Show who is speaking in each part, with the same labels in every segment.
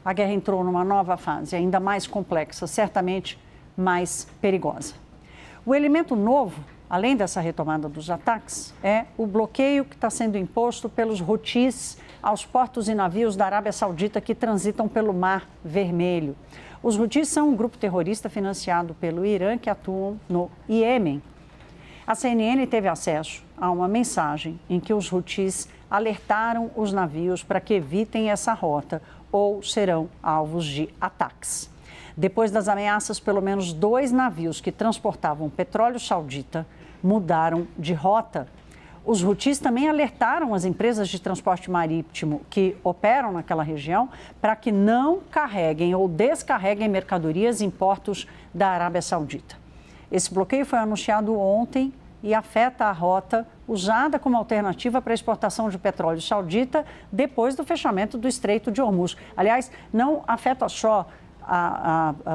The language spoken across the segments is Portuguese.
Speaker 1: a guerra entrou numa nova fase, ainda mais complexa, certamente mais perigosa. O elemento novo, além dessa retomada dos ataques, é o bloqueio que está sendo imposto pelos Houthis aos portos e navios da Arábia Saudita que transitam pelo Mar Vermelho. Os Houthis são um grupo terrorista financiado pelo Irã que atuam no Iêmen. A CNN teve acesso a uma mensagem em que os Houthis alertaram os navios para que evitem essa rota ou serão alvos de ataques. Depois das ameaças, pelo menos 2 navios que transportavam petróleo saudita mudaram de rota. Os Houthis também alertaram as empresas de transporte marítimo que operam naquela região para que não carreguem ou descarreguem mercadorias em portos da Arábia Saudita. Esse bloqueio foi anunciado ontem e afeta a rota usada como alternativa para a exportação de petróleo saudita depois do fechamento do Estreito de Hormuz. Aliás, não afeta só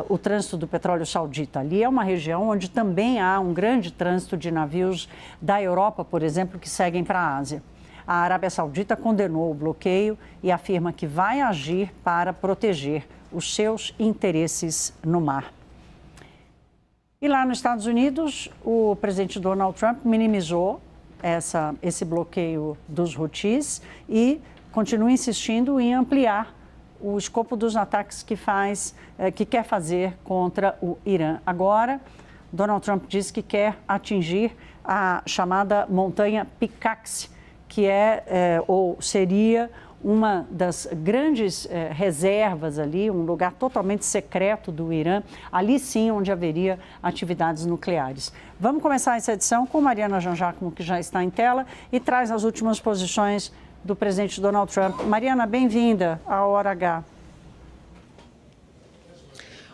Speaker 1: o trânsito do petróleo saudita. Ali é uma região onde também há um grande trânsito de navios da Europa, por exemplo, que seguem para a Ásia. A Arábia Saudita condenou o bloqueio e afirma que vai agir para proteger os seus interesses no mar. E lá nos Estados Unidos, o presidente Donald Trump minimizou esse bloqueio dos Houthis e continua insistindo em ampliar o escopo dos ataques que quer fazer contra o Irã. Agora, Donald Trump diz que quer atingir a chamada montanha Pickaxe, que ou seria uma das grandes reservas ali, um lugar totalmente secreto do Irã, ali sim onde haveria atividades nucleares. Vamos começar essa edição com Mariana Janjacmo, que já está em tela e traz as últimas posições do presidente Donald Trump. Mariana, bem-vinda à Hora H.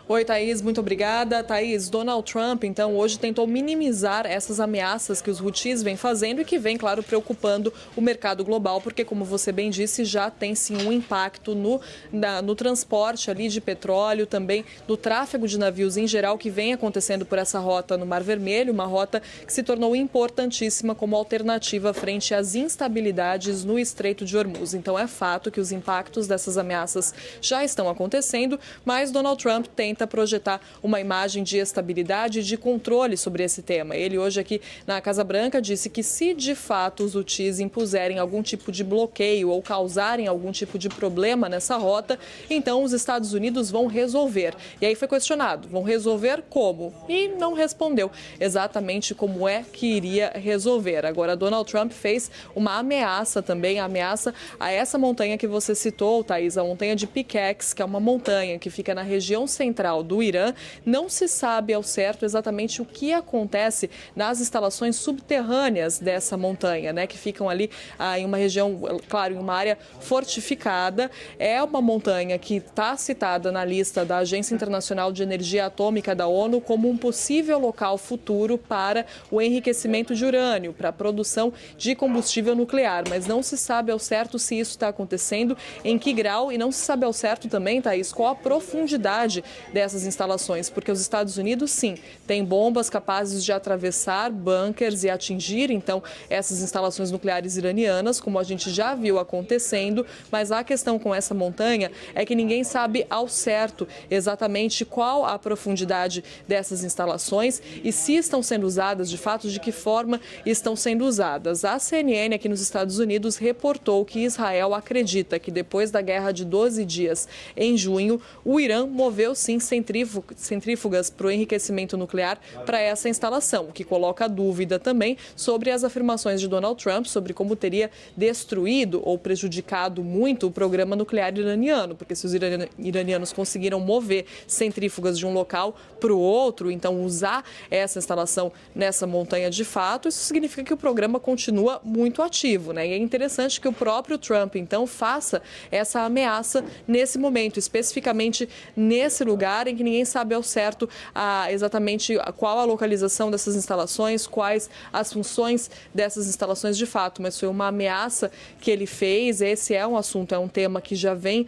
Speaker 2: Oi, Thaís, muito obrigada. Thaís, Donald Trump, então, hoje tentou minimizar essas ameaças que os Houthis vêm fazendo e que vem, claro, preocupando o mercado global, porque, como você bem disse, já tem sim um impacto no transporte ali de petróleo, também no tráfego de navios em geral, que vem acontecendo por essa rota no Mar Vermelho, uma rota que se tornou importantíssima como alternativa frente às instabilidades no Estreito de Hormuz. Então, é fato que os impactos dessas ameaças já estão acontecendo, mas Donald Trump tenta projetar uma imagem de estabilidade e de controle sobre esse tema. Ele hoje aqui na Casa Branca disse que se de fato os Houthis impuserem algum tipo de bloqueio ou causarem algum tipo de problema nessa rota, então os Estados Unidos vão resolver. E aí foi questionado, vão resolver como? E não respondeu exatamente como é que iria resolver. Agora, Donald Trump fez uma ameaça também, ameaça a essa montanha que você citou, Thaís, a montanha de Pickaxe, que é uma montanha que fica na região central do Irã. Não se sabe ao certo exatamente o que acontece nas instalações subterrâneas dessa montanha, né, que ficam ali em uma região, claro, em uma área fortificada. É uma montanha que está citada na lista da Agência Internacional de Energia Atômica da ONU como um possível local futuro para o enriquecimento de urânio, para a produção de combustível nuclear, mas não se sabe ao certo se isso está acontecendo, em que grau, e não se sabe ao certo também, Thaís, qual a profundidade dessas instalações, porque os Estados Unidos, sim, têm bombas capazes de atravessar bunkers e atingir, então, essas instalações nucleares iranianas, como a gente já viu acontecendo, mas a questão com essa montanha é que ninguém sabe ao certo exatamente qual a profundidade dessas instalações e se estão sendo usadas, de fato, de que forma estão sendo usadas. A CNN aqui nos Estados Unidos reportou que Israel acredita que depois da guerra de 12 dias em junho, o Irã moveu sim centrífugas para o enriquecimento nuclear para essa instalação, o que coloca dúvida também sobre as afirmações de Donald Trump sobre como teria destruído ou prejudicado muito o programa nuclear iraniano, porque se os iranianos conseguiram mover centrífugas de um local para o outro, então usar essa instalação nessa montanha de fato, isso significa que o programa continua muito ativo, né? E é interessante que o próprio Trump, então, faça essa ameaça nesse momento, especificamente nesse lugar lugar em que ninguém sabe ao certo exatamente qual a localização dessas instalações, quais as funções dessas instalações de fato, mas foi uma ameaça que ele fez. Esse é um assunto, é um tema que já vem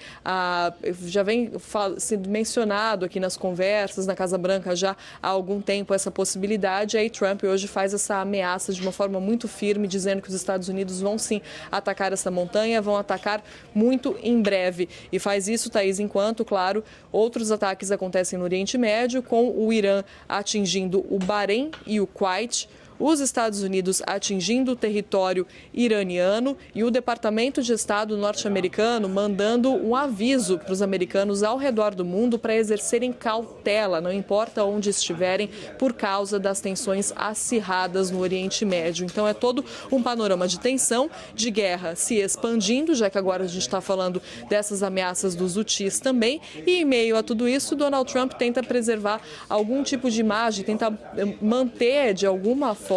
Speaker 2: sendo mencionado aqui nas conversas, na Casa Branca já há algum tempo, essa possibilidade. Aí Trump hoje faz essa ameaça de uma forma muito firme, dizendo que os Estados Unidos vão sim atacar essa montanha, vão atacar muito em breve. E faz isso, Thaís, enquanto, claro, outros ataques acontecem no Oriente Médio, com o Irã atingindo o Bahrein e o Kuwait, os Estados Unidos atingindo o território iraniano e o Departamento de Estado norte-americano mandando um aviso para os americanos ao redor do mundo para exercerem cautela, não importa onde estiverem, por causa das tensões acirradas no Oriente Médio. Então é todo um panorama de tensão, de guerra se expandindo, já que agora a gente está falando dessas ameaças dos Houthis também, e em meio a tudo isso, Donald Trump tenta preservar algum tipo de imagem, tenta manter de alguma forma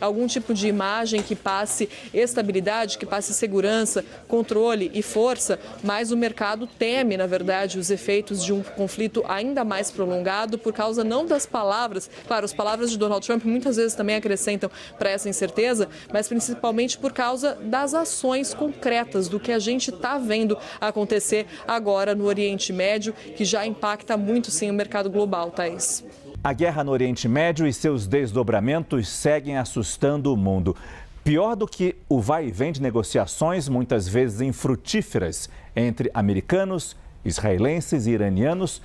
Speaker 2: algum tipo de imagem que passe estabilidade, que passe segurança, controle e força, mas o mercado teme, na verdade, os efeitos de um conflito ainda mais prolongado por causa não das palavras, claro, as palavras de Donald Trump muitas vezes também acrescentam para essa incerteza, mas principalmente por causa das ações concretas, do que a gente está vendo acontecer agora no Oriente Médio, que já impacta muito sim o mercado global, Thaís.
Speaker 3: A guerra no Oriente Médio e seus desdobramentos seguem assustando o mundo. Pior do que o vai e vem de negociações, muitas vezes infrutíferas, entre americanos, israelenses e iranianos,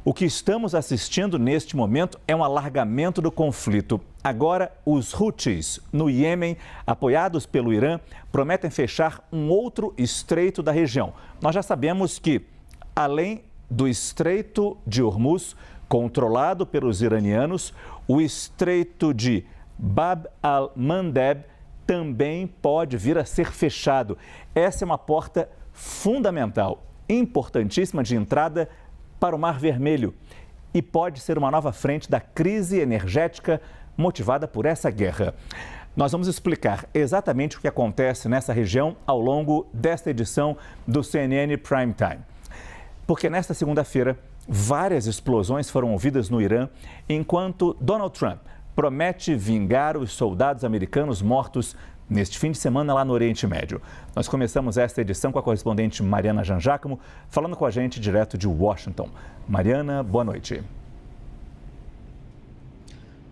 Speaker 3: o que estamos assistindo neste momento é um alargamento do conflito. Agora, os Houthis, no Iêmen, apoiados pelo Irã, prometem fechar um outro estreito da região. Nós já sabemos que, além do Estreito de Hormuz, controlado pelos iranianos, o Estreito de Bab al-Mandeb também pode vir a ser fechado. Essa é uma porta fundamental, importantíssima de entrada para o Mar Vermelho e pode ser uma nova frente da crise energética motivada por essa guerra. Nós vamos explicar exatamente o que acontece nessa região ao longo desta edição do CNN Prime Time. Porque nesta segunda-feira, várias explosões foram ouvidas no Irã, enquanto Donald Trump promete vingar os soldados americanos mortos neste fim de semana lá no Oriente Médio. Nós começamos esta edição com a correspondente Mariana Jangiacomo, falando com a gente direto de Washington. Mariana, boa noite.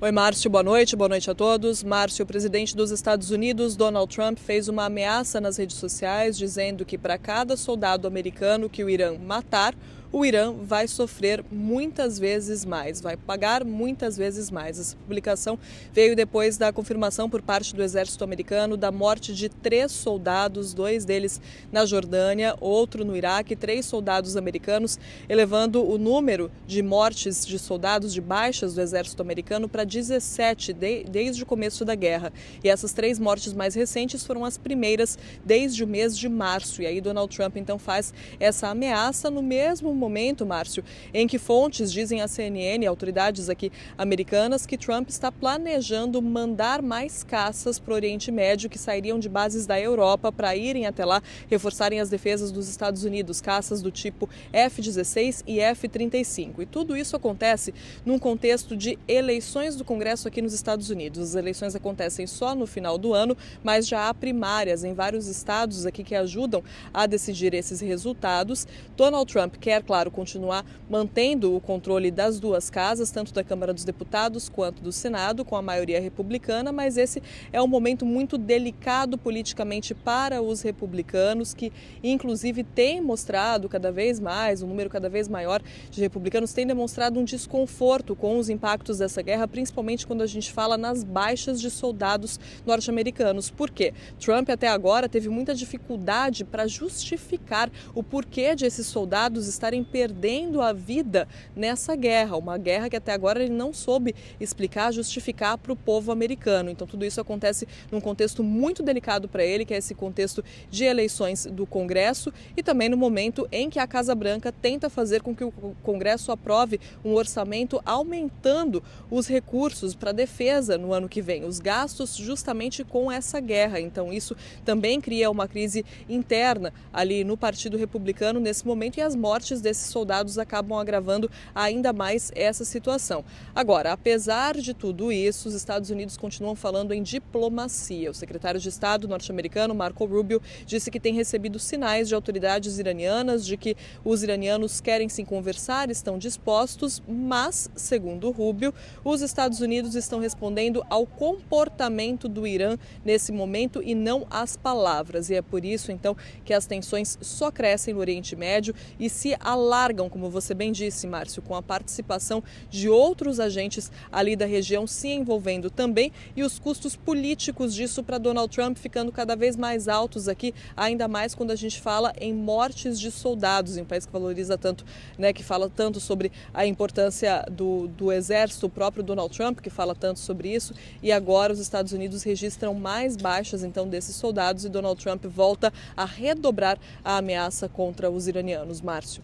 Speaker 2: Oi, Márcio, boa noite a todos. Márcio, o presidente dos Estados Unidos, Donald Trump, fez uma ameaça nas redes sociais dizendo que para cada soldado americano que o Irã matar, o Irã vai sofrer muitas vezes mais, vai pagar muitas vezes mais. Essa publicação veio depois da confirmação por parte do exército americano da morte de 3 soldados, 2 deles na Jordânia, outro no Iraque, 3 soldados americanos, elevando o número de mortes de soldados, de baixas do exército americano para 17 desde o começo da guerra. E essas 3 mortes mais recentes foram as primeiras desde o mês de março. E aí Donald Trump então faz essa ameaça no mesmo momento, Márcio, em que fontes dizem à CNN, autoridades aqui americanas, que Trump está planejando mandar mais caças para o Oriente Médio que sairiam de bases da Europa para irem até lá, reforçarem as defesas dos Estados Unidos, caças do tipo F-16 e F-35. E tudo isso acontece num contexto de eleições do Congresso aqui nos Estados Unidos. As eleições acontecem só no final do ano, mas já há primárias em vários estados aqui que ajudam a decidir esses resultados. Donald Trump quer, claro, continuar mantendo o controle das 2 casas, tanto da Câmara dos Deputados quanto do Senado, com a maioria republicana, mas esse é um momento muito delicado politicamente para os republicanos, que inclusive têm mostrado cada vez mais, um número cada vez maior de republicanos têm demonstrado um desconforto com os impactos dessa guerra, principalmente quando a gente fala nas baixas de soldados norte-americanos. Por quê? Trump até agora teve muita dificuldade para justificar o porquê de esses soldados estarem perdendo a vida nessa guerra, uma guerra que até agora ele não soube explicar, justificar para o povo americano. Então tudo isso acontece num contexto muito delicado para ele, que é esse contexto de eleições do Congresso e também no momento em que a Casa Branca tenta fazer com que o Congresso aprove um orçamento aumentando os recursos para a defesa no ano que vem, os gastos justamente com essa guerra. Então isso também cria uma crise interna ali no Partido Republicano nesse momento e as mortes desses soldados acabam agravando ainda mais essa situação. Agora, apesar de tudo isso, os Estados Unidos continuam falando em diplomacia. O secretário de Estado norte-americano, Marco Rubio, disse que tem recebido sinais de autoridades iranianas de que os iranianos querem sim conversar, estão dispostos, mas, segundo Rubio, os Estados Unidos estão respondendo ao comportamento do Irã nesse momento e não às palavras. E é por isso, então, que as tensões só crescem no Oriente Médio e se alargam, como você bem disse, Márcio, com a participação de outros agentes ali da região se envolvendo também e os custos políticos disso para Donald Trump ficando cada vez mais altos aqui, ainda mais quando a gente fala em mortes de soldados, em um país que valoriza tanto, né, que fala tanto sobre a importância do exército, o próprio Donald Trump, que fala tanto sobre isso, e agora os Estados Unidos registram mais baixas, então, desses soldados e Donald Trump volta a redobrar a ameaça contra os iranianos. Márcio.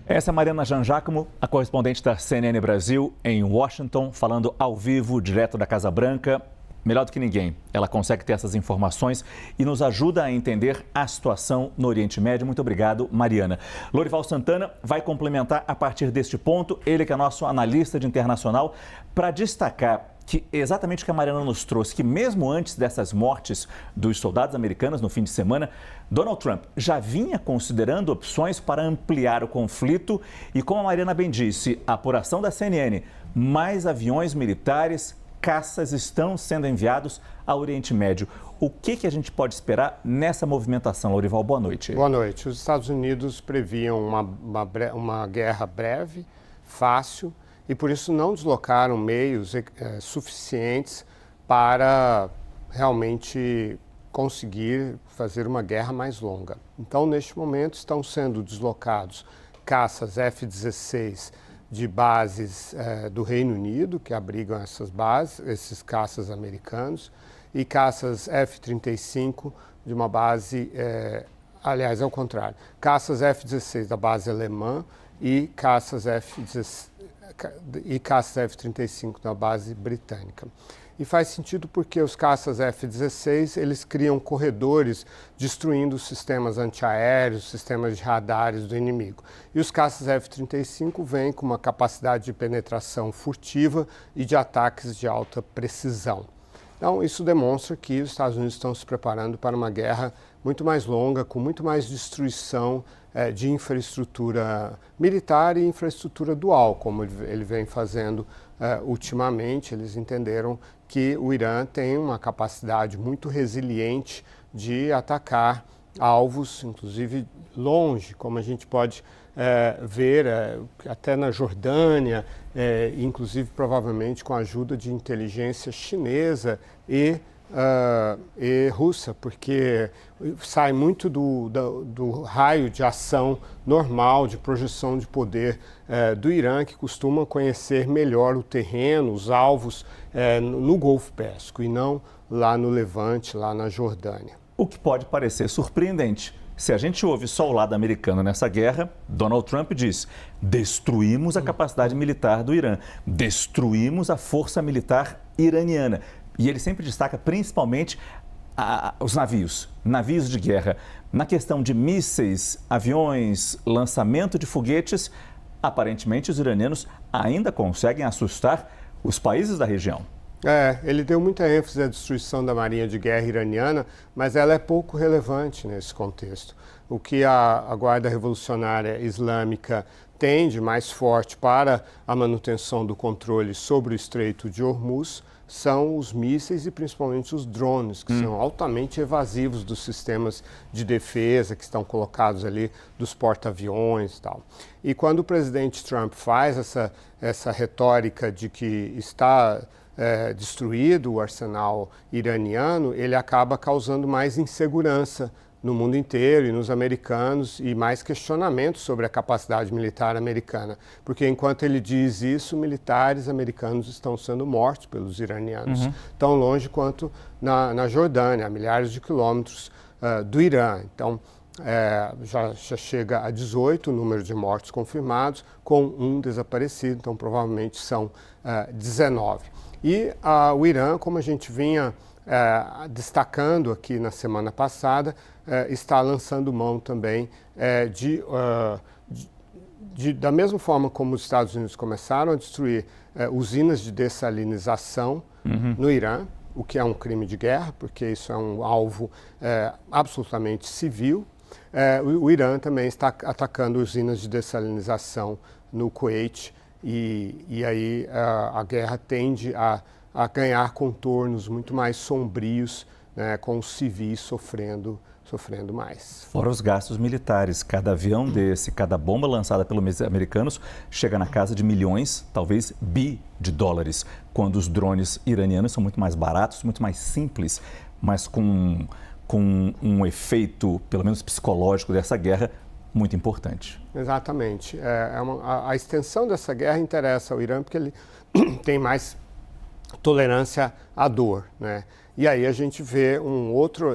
Speaker 3: Essa é a Mariana Jangiacomo, a correspondente da CNN Brasil em Washington, falando ao vivo, direto da Casa Branca. Melhor do que ninguém, ela consegue ter essas informações e nos ajuda a entender a situação no Oriente Médio. Muito obrigado, Mariana. Lorival Santana vai complementar a partir deste ponto, ele que é nosso analista de internacional, para destacar que exatamente o que a Mariana nos trouxe, que mesmo antes dessas mortes dos soldados americanos no fim de semana, Donald Trump já vinha considerando opções para ampliar o conflito e, como a Mariana bem disse, a apuração da CNN, mais aviões militares, caças estão sendo enviados ao Oriente Médio. O que a gente pode esperar nessa movimentação, Lorival? Boa noite.
Speaker 4: Boa noite. Os Estados Unidos previam uma guerra breve, fácil, e por isso não deslocaram meios suficientes para realmente conseguir fazer uma guerra mais longa. Então, neste momento, estão sendo deslocados caças F-16 de bases do Reino Unido, que abrigam essas bases, esses caças americanos, e caças F-35 de uma base, aliás, ao contrário, caças F-16 da base alemã e caças F-35 da base britânica. E faz sentido porque os caças F-16, eles criam corredores destruindo os sistemas antiaéreos, sistemas de radares do inimigo. E os caças F-35 vêm com uma capacidade de penetração furtiva e de ataques de alta precisão. Então, isso demonstra que os Estados Unidos estão se preparando para uma guerra muito mais longa, com muito mais destruição de infraestrutura militar e infraestrutura dual, como ele vem fazendo ultimamente. Eles entenderam que o Irã tem uma capacidade muito resiliente de atacar alvos, inclusive longe, como a gente pode ver até na Jordânia, inclusive provavelmente com a ajuda de inteligência chinesa e russa, porque sai muito do raio de ação normal, de projeção de poder do Irã, que costuma conhecer melhor o terreno, os alvos no Golfo Pérsico e não lá no Levante, lá na Jordânia.
Speaker 3: O que pode parecer surpreendente. Se a gente ouve só o lado americano nessa guerra, Donald Trump diz: destruímos a capacidade militar do Irã, destruímos a força militar iraniana. E ele sempre destaca principalmente os navios de guerra. Na questão de mísseis, aviões, lançamento de foguetes, aparentemente os iranianos ainda conseguem assustar os países da região.
Speaker 4: Ele deu muita ênfase à destruição da marinha de guerra iraniana, mas ela é pouco relevante nesse contexto. O que a Guarda Revolucionária Islâmica tem de mais forte para a manutenção do controle sobre o Estreito de Hormuz são os mísseis e principalmente os drones, que são altamente evasivos dos sistemas de defesa que estão colocados ali, dos porta-aviões e tal. E quando o presidente Trump faz essa retórica de que está destruído o arsenal iraniano, ele acaba causando mais insegurança no mundo inteiro e nos americanos e mais questionamentos sobre a capacidade militar americana. Porque enquanto ele diz isso, militares americanos estão sendo mortos pelos iranianos, tão longe quanto na Jordânia, a milhares de quilômetros do Irã. Então, já chega a 18 o número de mortos confirmados, com um desaparecido, então provavelmente são 19. E o Irã, como a gente vinha destacando aqui na semana passada, está lançando mão também Da mesma forma como os Estados Unidos começaram a destruir usinas de dessalinização no Irã, o que é um crime de guerra, porque isso é um alvo absolutamente civil, o Irã também está atacando usinas de dessalinização no Kuwait e aí a guerra tende a ganhar contornos muito mais sombrios, né, com os civis sofrendo mais.
Speaker 3: Fora os gastos militares, cada avião desse, cada bomba lançada pelos americanos chega na casa de milhões, talvez bi de dólares, quando os drones iranianos são muito mais baratos, muito mais simples, mas com um efeito, pelo menos psicológico, dessa guerra muito importante.
Speaker 4: Exatamente. A extensão dessa guerra interessa ao Irã porque ele tem mais tolerância à dor, né? E aí a gente vê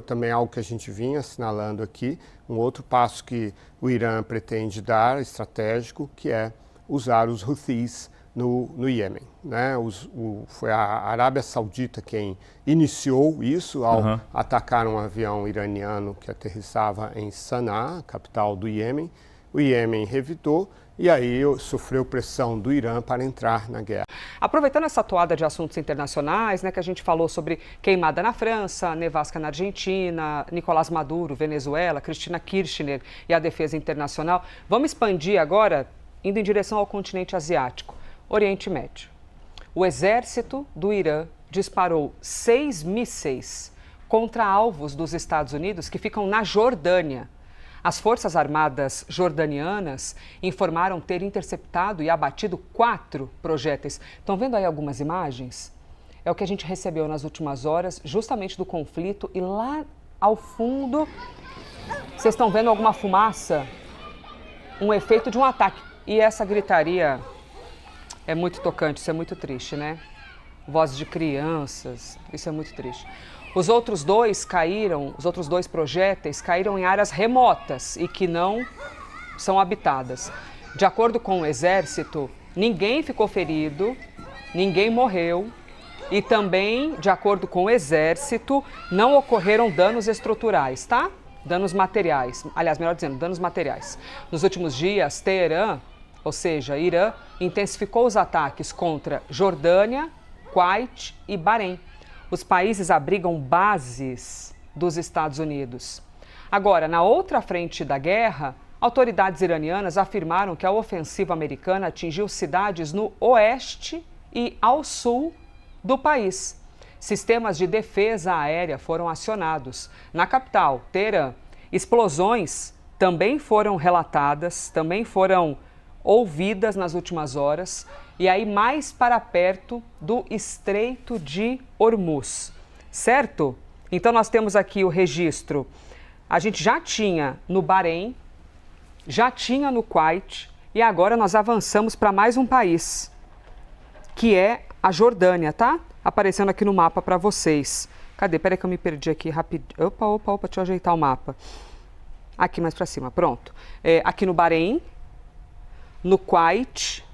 Speaker 4: também algo que a gente vinha assinalando aqui, um outro passo que o Irã pretende dar, estratégico, que é usar os Houthis no Iêmen, né? Foi a Arábia Saudita quem iniciou isso ao atacar um avião iraniano que aterrissava em Sanaa, capital do Iêmen. O Iêmen revidou e aí sofreu pressão do Irã para entrar na guerra.
Speaker 5: Aproveitando essa toada de assuntos internacionais, né, que a gente falou sobre queimada na França, nevasca na Argentina, Nicolás Maduro, Venezuela, Cristina Kirchner e a defesa internacional, vamos expandir agora, indo em direção ao continente asiático, Oriente Médio. O exército do Irã disparou 6 mísseis contra alvos dos Estados Unidos que ficam na Jordânia. As Forças Armadas jordanianas informaram ter interceptado e abatido 4 projéteis. Estão vendo aí algumas imagens? É o que a gente recebeu nas últimas horas, justamente do conflito. E lá ao fundo, vocês estão vendo alguma fumaça? Um efeito de um ataque. E essa gritaria é muito tocante, isso é muito triste, né? Vozes de crianças, isso é muito triste. Os outros dois projéteis caíram em áreas remotas e que não são habitadas. De acordo com o exército, ninguém ficou ferido, ninguém morreu e também, de acordo com o exército, não ocorreram danos estruturais, tá? Danos materiais, aliás, melhor dizendo, danos materiais. Nos últimos dias, Teherã, ou seja, Irã, intensificou os ataques contra Jordânia, Kuwait e Bahrein. Os países abrigam bases dos Estados Unidos. Agora, na outra frente da guerra, autoridades iranianas afirmaram que a ofensiva americana atingiu cidades no oeste e ao sul do país. Sistemas de defesa aérea foram acionados. Na capital, Teherã, explosões também foram relatadas, também foram ouvidas nas últimas horas, e aí mais para perto do Estreito de Hormuz, certo? Então nós temos aqui o registro, a gente já tinha no Bahrein, já tinha no Kuwait, e agora nós avançamos para mais um país, que é a Jordânia, tá? Aparecendo aqui no mapa para vocês. Cadê? Peraí que eu me perdi aqui rapidinho. Opa, deixa eu ajeitar o mapa. Aqui mais para cima, pronto. Aqui no Bahrein, no Kuwait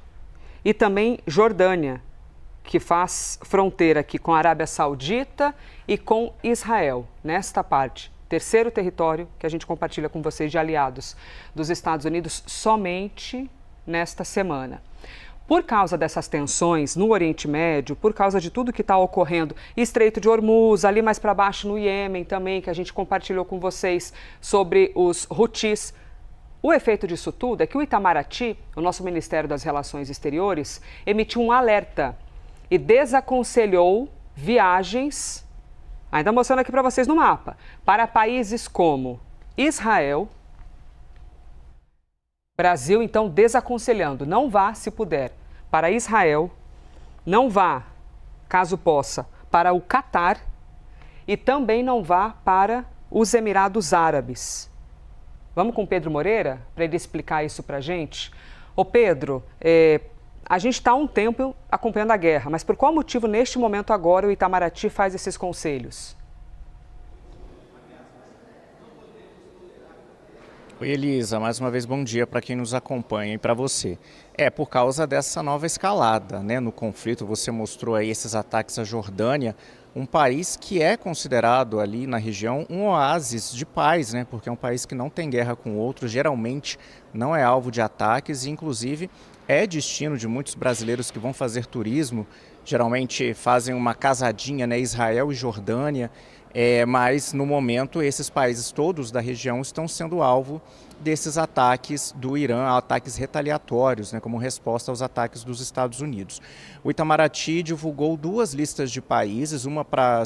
Speaker 5: e também Jordânia, que faz fronteira aqui com a Arábia Saudita e com Israel, nesta parte. Terceiro território que a gente compartilha com vocês de aliados dos Estados Unidos somente nesta semana. Por causa dessas tensões no Oriente Médio, por causa de tudo que está ocorrendo, Estreito de Hormuz, ali mais para baixo no Iêmen também, que a gente compartilhou com vocês sobre os Houthis. O efeito disso tudo é que o Itamaraty, o nosso Ministério das Relações Exteriores, emitiu um alerta e desaconselhou viagens, ainda mostrando aqui para vocês no mapa, para países como Israel. Brasil, então, desaconselhando, não vá, se puder, para Israel, não vá, caso possa, para o Catar e também não vá para os Emirados Árabes. Vamos com o Pedro Moreira para ele explicar isso para a gente? Ô Pedro, a gente está há um tempo acompanhando a guerra, mas por qual motivo neste momento agora o Itamaraty faz esses conselhos?
Speaker 6: Oi, Elisa, mais uma vez bom dia para quem nos acompanha e para você. Por causa dessa nova escalada, né, no conflito, você mostrou aí esses ataques à Jordânia, um país que é considerado ali na região um oásis de paz, né? Porque é um país que não tem guerra com o outro, geralmente não é alvo de ataques e inclusive é destino de muitos brasileiros que vão fazer turismo, geralmente fazem uma casadinha, né? Israel e Jordânia, mas no momento esses países todos da região estão sendo alvo desses ataques do Irã, ataques retaliatórios, né, como resposta aos ataques dos Estados Unidos. O Itamaraty divulgou 2 listas de países, uma para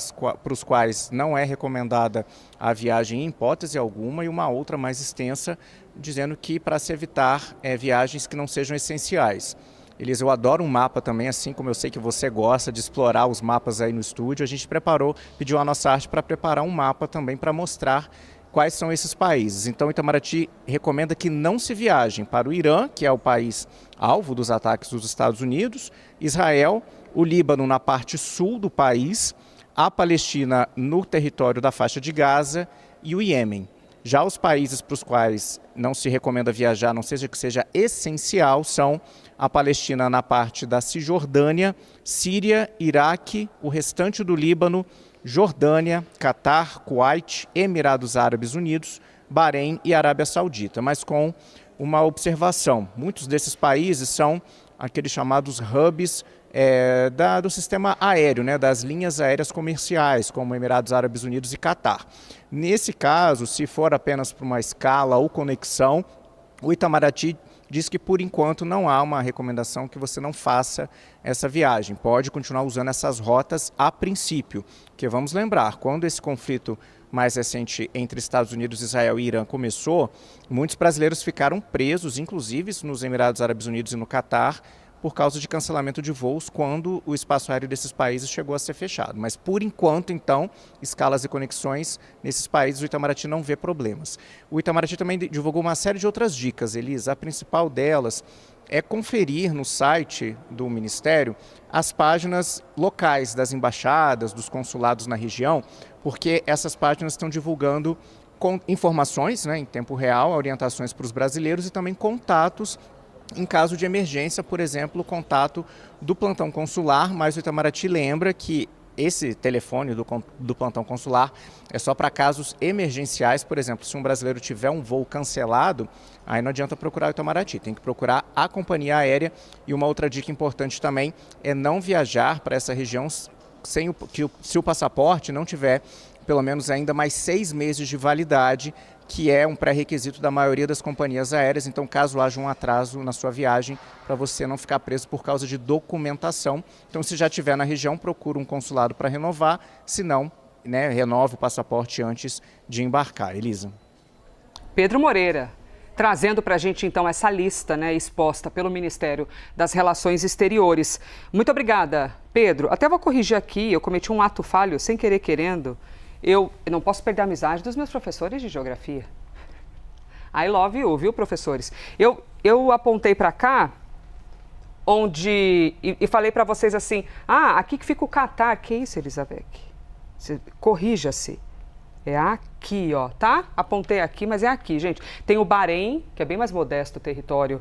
Speaker 6: os quais não é recomendada a viagem em hipótese alguma e uma outra mais extensa, dizendo que para se evitar viagens que não sejam essenciais. Elisa, eu adoro um mapa também, assim como eu sei que você gosta de explorar os mapas aí no estúdio. A gente pediu a nossa arte para preparar um mapa também para mostrar quais são esses países. Então, o Itamaraty recomenda que não se viajem para o Irã, que é o país alvo dos ataques dos Estados Unidos, Israel, o Líbano na parte sul do país, a Palestina no território da faixa de Gaza e o Iêmen. Já os países para os quais não se recomenda viajar, a não seja que seja essencial, são a Palestina na parte da Cisjordânia, Síria, Iraque, o restante do Líbano, Jordânia, Catar, Kuwait, Emirados Árabes Unidos, Bahrein e Arábia Saudita. Mas com uma observação, muitos desses países são aqueles chamados hubs do sistema aéreo, né, das linhas aéreas comerciais, como Emirados Árabes Unidos e Catar. Nesse caso, se for apenas para uma escala ou conexão, o Itamaraty diz que, por enquanto, não há uma recomendação que você não faça essa viagem. Pode continuar usando essas rotas a princípio, porque vamos lembrar, quando esse conflito mais recente entre Estados Unidos, Israel e Irã começou, muitos brasileiros ficaram presos, inclusive nos Emirados Árabes Unidos e no Catar, por causa de cancelamento de voos quando o espaço aéreo desses países chegou a ser fechado. Mas, por enquanto, então, escalas e conexões nesses países, o Itamaraty não vê problemas. O Itamaraty também divulgou uma série de outras dicas, Elisa. A principal delas é conferir no site do Ministério as páginas locais das embaixadas, dos consulados na região, porque essas páginas estão divulgando informações, né, em tempo real, orientações para os brasileiros e também contatos em caso de emergência, por exemplo, o contato do plantão consular, mas o Itamaraty lembra que esse telefone do plantão consular é só para casos emergenciais. Por exemplo, se um brasileiro tiver um voo cancelado, aí não adianta procurar o Itamaraty, tem que procurar a companhia aérea. E uma outra dica importante também é não viajar para essa região se o passaporte não tiver pelo menos ainda mais 6 meses de validade, que é um pré-requisito da maioria das companhias aéreas. Então, caso haja um atraso na sua viagem, para você não ficar preso por causa de documentação. Então, se já estiver na região, procura um consulado para renovar. Se não, né, renove o passaporte antes de embarcar. Elisa.
Speaker 5: Pedro Moreira, trazendo para a gente, então, essa lista, né, exposta pelo Ministério das Relações Exteriores. Muito obrigada, Pedro. Até vou corrigir aqui, eu cometi um ato falho, sem querer querendo. Eu não posso perder a amizade dos meus professores de geografia. I love you, viu, professores? Eu apontei para cá, e falei para vocês assim, aqui que fica o Catar. Que isso, Elizabeth? Corrija-se. É aqui, ó, tá? Apontei aqui, mas é aqui, gente. Tem o Bahrein, que é bem mais modesto o território,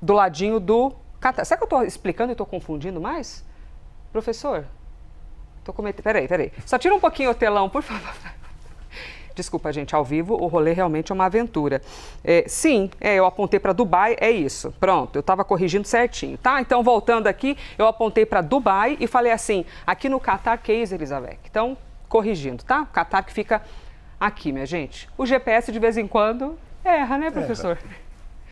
Speaker 5: do ladinho do Catar. Será que eu estou explicando e estou confundindo mais? Professor? Peraí. Só tira um pouquinho o telão, por favor. Desculpa, gente, ao vivo o rolê realmente é uma aventura. Sim, eu apontei para Dubai, é isso. Pronto, eu estava corrigindo certinho, tá? Então, voltando aqui, eu apontei para Dubai e falei assim, aqui no Catar, case, Elizabeth. Então, corrigindo, tá? O Catar que fica aqui, minha gente. O GPS, de vez em quando, erra, né, professor?